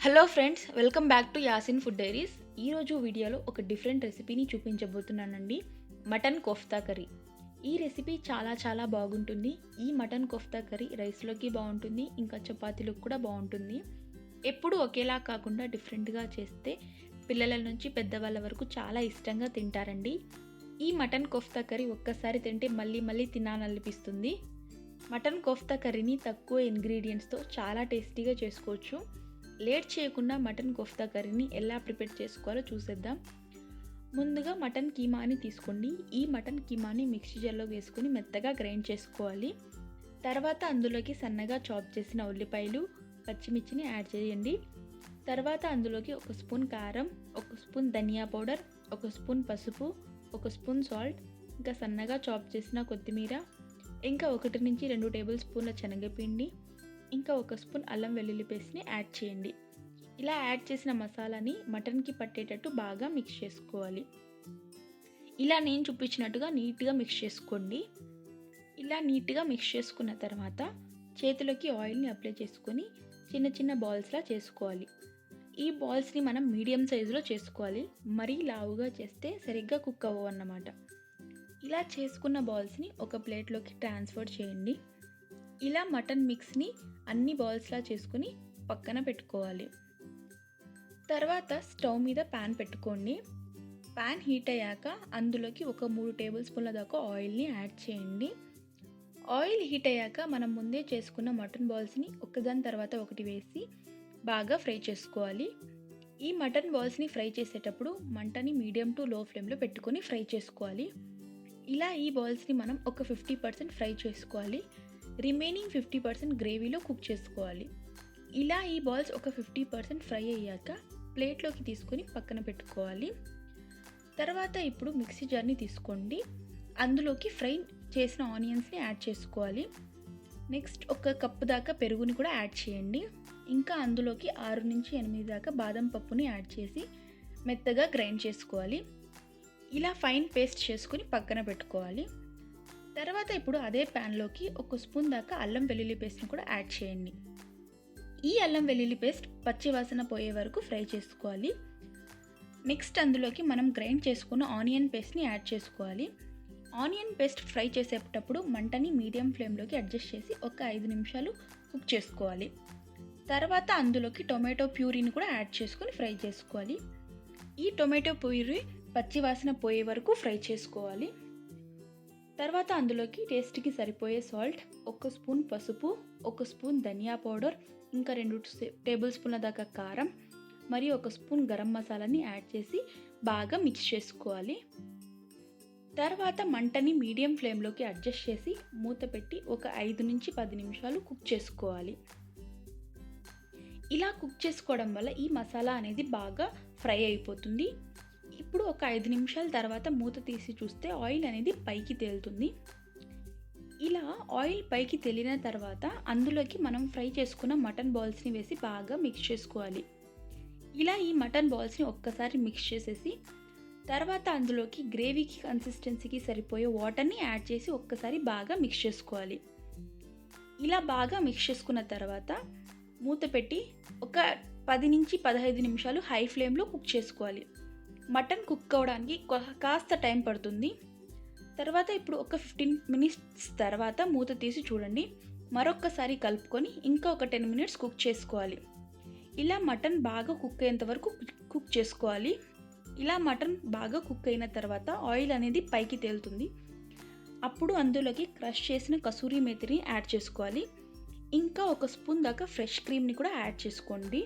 Hello friends, welcome back to Yasin food diaries. ఈరోజు వీడియోలో ఒక డిఫరెంట్ రెసిపీని చూపించబోతున్నానండి. Mutton kofta curry. ఈ రెసిపీ చాలా బాగుంటుంది. ఈ మటన్ కోఫ్తా కర్రీ రైస్లోకి బాగుంటుంది, ఇంకా చపాతీలకు కూడా బాగుంటుంది. ఎప్పుడు ఒకేలా కాకుండా డిఫరెంట్గా చేస్తే పిల్లల నుంచి పెద్దవాళ్ళ వరకు చాలా ఇష్టంగా తింటారండి. ఈ మటన్ కోఫ్తా కర్రీ ఒక్కసారి తింటే మళ్ళీ తినాలనిపిస్తుంది. మటన్ కోఫ్తా కర్రీని తక్కువ ఇంగ్రీడియంట్స్తో చాలా టేస్టీగా చేసుకోవచ్చు. లేట్ చేయకుండా మటన్ కోఫ్తా కర్రీని ఎలా ప్రిపేర్ చేసుకోవాలో చూసేద్దాం. ముందుగా మటన్ కీమాని తీసుకోండి. ఈ మటన్ కీమాని మిక్సీ జార్లో వేసుకొని మెత్తగా గ్రైండ్ చేసుకోవాలి. తర్వాత అందులోకి సన్నగా చాప్ చేసిన ఉల్లిపాయలు, పచ్చిమిర్చిని యాడ్ చేయండి. తర్వాత అందులోకి 1 స్పూన్ కారం, 1 స్పూన్ ధనియా పౌడర్, 1 స్పూన్ పసుపు, 1 స్పూన్ సాల్ట్, ఇంకా సన్నగా చాప్ చేసిన కొత్తిమీర, ఇంకా 1 నుంచి 2 టేబుల్ స్పూన్ల శనగపిండి, ఇంకా 1 స్పూన్ అల్లం వెల్లుల్లి పేస్ట్ని యాడ్ చేయండి. ఇలా యాడ్ చేసిన మసాలాని మటన్కి పట్టేటట్టు బాగా మిక్స్ చేసుకోవాలి. ఇలా నేను చూపించినట్టుగా నీట్గా మిక్స్ చేసుకోండి. ఇలా నీట్గా మిక్స్ చేసుకున్న తర్వాత చేతిలోకి ఆయిల్ని అప్లై చేసుకొని చిన్న బాల్స్లా చేసుకోవాలి. ఈ బాల్స్ని మనం మీడియం సైజులో చేసుకోవాలి. మరీ లావుగా చేస్తే సరిగ్గా కుక్ అవ్వవు అన్నమాట. ఇలా చేసుకున్న బాల్స్ని ఒక ప్లేట్లోకి ట్రాన్స్ఫర్ చేయండి. ఇలా మటన్ మిక్స్ని అన్ని బాల్స్లా చేసుకుని పక్కన పెట్టుకోవాలి. తర్వాత స్టవ్ మీద ప్యాన్ పెట్టుకోండి. ప్యాన్ హీట్ అయ్యాక అందులోకి ఒక 3 టేబుల్ స్పూన్ల దాకా ఆయిల్ని యాడ్ చేయండి. ఆయిల్ హీట్ అయ్యాక మనం ముందే చేసుకున్న మటన్ బాల్స్ని ఒకదాని తర్వాత ఒకటి వేసి బాగా ఫ్రై చేసుకోవాలి. ఈ మటన్ బాల్స్ని ఫ్రై చేసేటప్పుడు మంటని మీడియం టు లో ఫ్లేమ్లో పెట్టుకొని ఫ్రై చేసుకోవాలి. ఇలా ఈ బాల్స్ని మనం ఒక 50% ఫ్రై చేసుకోవాలి. రిమైనింగ్ 50% గ్రేవీలో కుక్ చేసుకోవాలి. ఇలా ఈ బాల్స్ ఒక 50% ఫ్రై అయ్యాక ప్లేట్లోకి తీసుకొని పక్కన పెట్టుకోవాలి. తర్వాత ఇప్పుడు మిక్సీ జార్ని తీసుకోండి. అందులోకి ఫ్రై చేసిన ఆనియన్స్ని యాడ్ చేసుకోవాలి. నెక్స్ట్ 1 కప్పు దాకా పెరుగుని కూడా యాడ్ చేయండి. ఇంకా అందులోకి 6 నుంచి 8 దాకా బాదం పప్పుని యాడ్ చేసి మెత్తగా గ్రైండ్ చేసుకోవాలి. ఇలా ఫైన్ పేస్ట్ చేసుకుని పక్కన పెట్టుకోవాలి. తర్వాత ఇప్పుడు అదే ప్యాన్లోకి 1 స్పూన్ దాకా అల్లం వెల్లుల్లి పేస్ట్ని కూడా యాడ్ చేయండి. ఈ అల్లం వెల్లుల్లి పేస్ట్ పచ్చి వాసన పోయే వరకు ఫ్రై చేసుకోవాలి. నెక్స్ట్ అందులోకి మనం గ్రైండ్ చేసుకున్న ఆనియన్ పేస్ట్ని యాడ్ చేసుకోవాలి. ఆనియన్ పేస్ట్ ఫ్రై చేసేటప్పుడు మంటని మీడియం ఫ్లేమ్లోకి అడ్జస్ట్ చేసి ఒక 5 నిమిషాలు కుక్ చేసుకోవాలి. తర్వాత అందులోకి టొమాటో ప్యూరీని కూడా యాడ్ చేసుకొని ఫ్రై చేసుకోవాలి. ఈ టొమాటో ప్యూరీ పచ్చి వాసన పోయే వరకు ఫ్రై చేసుకోవాలి. తర్వాత అందులోకి టేస్ట్కి సరిపోయే సాల్ట్, 1 స్పూన్ పసుపు, 1 స్పూన్ ధనియా పౌడర్, ఇంకా 2 టేబుల్ స్పూన్ల దాకా కారం మరియు 1 స్పూన్ గరం మసాలాని యాడ్ చేసి బాగా మిక్స్ చేసుకోవాలి. తర్వాత మంటని మీడియం ఫ్లేమ్లోకి అడ్జస్ట్ చేసి మూత పెట్టి ఒక 5 నుంచి 10 నిమిషాలు కుక్ చేసుకోవాలి. ఇలా కుక్ చేసుకోవడం వల్ల ఈ మసాలా అనేది బాగా ఫ్రై అయిపోతుంది. ఇప్పుడు ఒక 5 నిమిషాల తర్వాత మూత తీసి చూస్తే ఆయిల్ అనేది పైకి తేలుతుంది. ఇలా ఆయిల్ పైకి తేలిన తర్వాత అందులోకి మనం ఫ్రై చేసుకున్న మటన్ బాల్స్ని వేసి బాగా మిక్స్ చేసుకోవాలి. ఇలా ఈ మటన్ బాల్స్ని ఒక్కసారి మిక్స్ చేసేసి తర్వాత అందులోకి గ్రేవీకి కన్సిస్టెన్సీకి సరిపోయే వాటర్ని యాడ్ చేసి ఒక్కసారి బాగా మిక్స్ చేసుకోవాలి. ఇలా బాగా మిక్స్ చేసుకున్న తర్వాత మూత పెట్టి ఒక 10 నుంచి 15 నిమిషాలు హై ఫ్లేమ్లో కుక్ చేసుకోవాలి. మటన్ కుక్ అవ్వడానికి కాస్త టైం పడుతుంది. తర్వాత ఇప్పుడు ఒక 15 మినిట్స్ తర్వాత మూత తీసి చూడండి. మరొక్కసారి కలుపుకొని ఇంకా ఒక 10 మినిట్స్ కుక్ చేసుకోవాలి. ఇలా మటన్ బాగా కుక్ అయ్యేంత వరకు కుక్ చేసుకోవాలి. ఇలా మటన్ బాగా కుక్ అయిన తర్వాత ఆయిల్ అనేది పైకి తేలుతుంది. అప్పుడు అందులోకి క్రష్ చేసిన కసూరి మేతిని యాడ్ చేసుకోవాలి. ఇంకా 1 స్పూన్ దాకా ఫ్రెష్ క్రీమ్ని కూడా యాడ్ చేసుకోండి.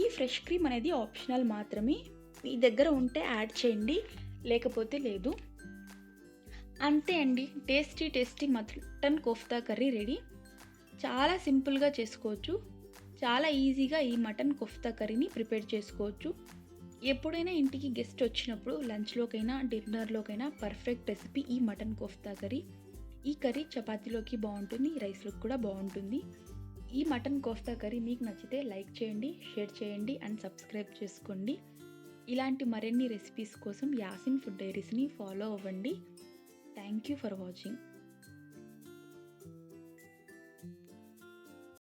ఈ ఫ్రెష్ క్రీమ్ అనేది ఆప్షనల్ మాత్రమే. మీ దగ్గర ఉంటే యాడ్ చేయండి, లేకపోతే లేదు. అంతే అండి, tasty mutton kofta curry ready. చాలా సింపుల్గా చేసుకోవచ్చు. చాలా ఈజీగా ఈ మటన్ కోఫ్తా కర్రీని ప్రిపేర్ చేసుకోవచ్చు. ఎప్పుడైనా ఇంటికి గెస్ట్ వచ్చినప్పుడు లంచ్లోకైనా డిన్నర్లోకైనా పర్ఫెక్ట్ రెసిపీ ఈ మటన్ కోఫ్తా కర్రీ. ఈ కర్రీ చపాతీలోకి బాగుంటుంది, రైస్లోకి కూడా బాగుంటుంది. ఈ మటన్ కోఫ్తా కర్రీ మీకు నచ్చితే లైక్ చేయండి, షేర్ చేయండి అండ్ సబ్స్క్రైబ్ చేసుకోండి. ఇలాంటి మరిన్ని రెసిపీస్ కోసం యాసిన్ ఫుడ్ డైరీస్ని ఫాలో అవ్వండి. Thank you for watching.